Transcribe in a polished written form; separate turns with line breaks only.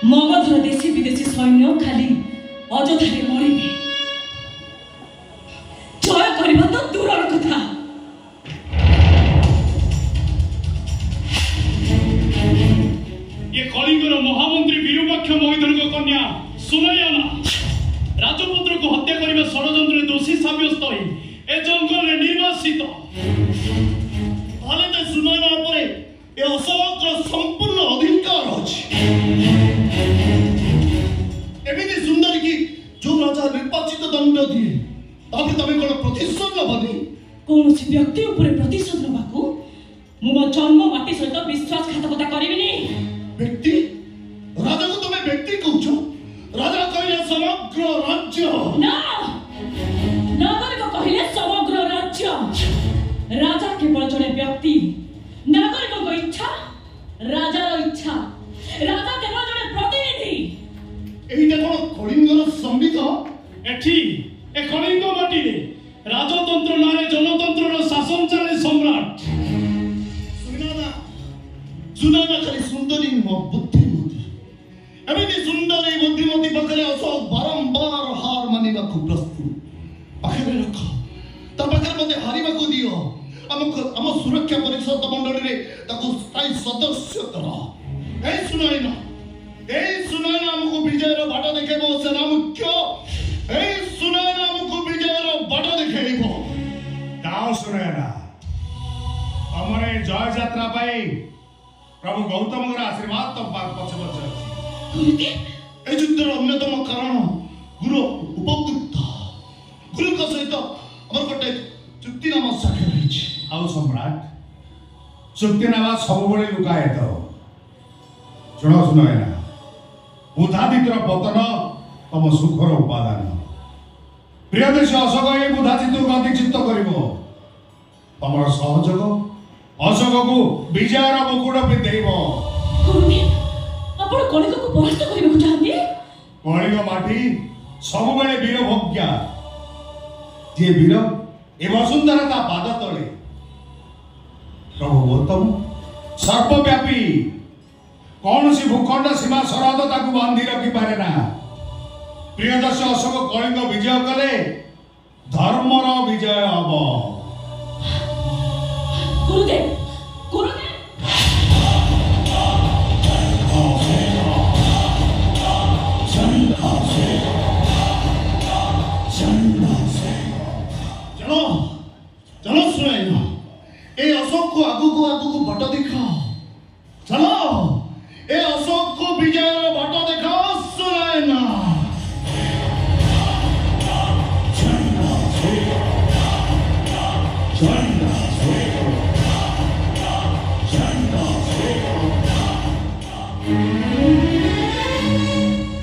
मगधर देशी विदेशी सैन्य खाली अजोधारे मरिबे जय करबा तो दूरर कथा।
ये कलिंगर महामंत्री वीरभक्ष मोहितर कन्या सुनयना राजपुत्र को हत्या करने षड्यंत्र दोषी साब्यस्त हो ए जंगल निर्वासित
तो सुनयना पर ए अशोक संपूर्ण अधिकार अछि। एमिति सुंदर की जो राजा निर्वाचित दंड दिए तापर तमे कोन प्रतिशोध नबनी
कौन व्यक्ति ऊपर प्रतिशोध नबाकू मो जन्म माटी सहित विश्वासघातकता करिबिनी।
व्यक्ति राजा को तमे व्यक्ति कहछो राजा कहले समग्र राज्य
ना नागरिक कहले समग्र राज्य राजा केवल जने व्यक्ति नागरिक को इच्छा राजार इच्छा राजा केवल जने प्रतिनिधि।
एइटा कोन कलिंगर संविधान
एठी ए कलिंग माटी रे राजतंत्र नारे जनतंत्र रो शासन चले सम्राट
सुनाना खाली सुंदरी बुद्धिमती एमिति सुंदरी बुद्धिमती बकले अशोक बारंबार हार मानिबा को प्रस्तुत पाखरे रख ता पाखरे मते हारिबा को दियो हम सुरक्षा परिषद मंडली रे ताको स्थायी सदस्य करा। ए सुनाइना हमको विजय रो बाट देखेबो सेना मुख्य ए सुनाइना हमको विजय रो बाट देखेबो
गाओ सुनाइना हमरे जय यात्रा पाई प्रभु गौतम का आशीर्वाद तो पछे पछे
गुरुदेव
ए युद्धर अन्यतम कारण गुरु उपयुक्त गुरु का सहित हमर कटे चुक्तिनामा साखे रहिछि।
आउ सम्राट चुक्तिनामा सब बळे लुकाए तो सुनो सुनाइना बुधादितर पतन तम सुखर उपादान प्रिय देश अशोक ये बुधादित गति चित्त करिवो तमर सहयोग अशोक को विजयर मुकुट पिंधेइबो।
गुरुदेव आपण कलिंग को परास्त करिबा को चाहते
कलिंग माटी सब बळे वीर भोग्या जे वीर ए वसुंधरा ता पाद तळे प्रभु गौतम सर्वव्यापी कौन सी भूखंड सीमा सरहद ताकू बांधी रखी पारे ना। प्रियदर्श अशोक कलिंग विजय कले धर्मर विजय हब।
गुरुदेव गुरुदेव
चलो चलो सुनाइना ए अशोक को आगु को बट दिखाओ चलो।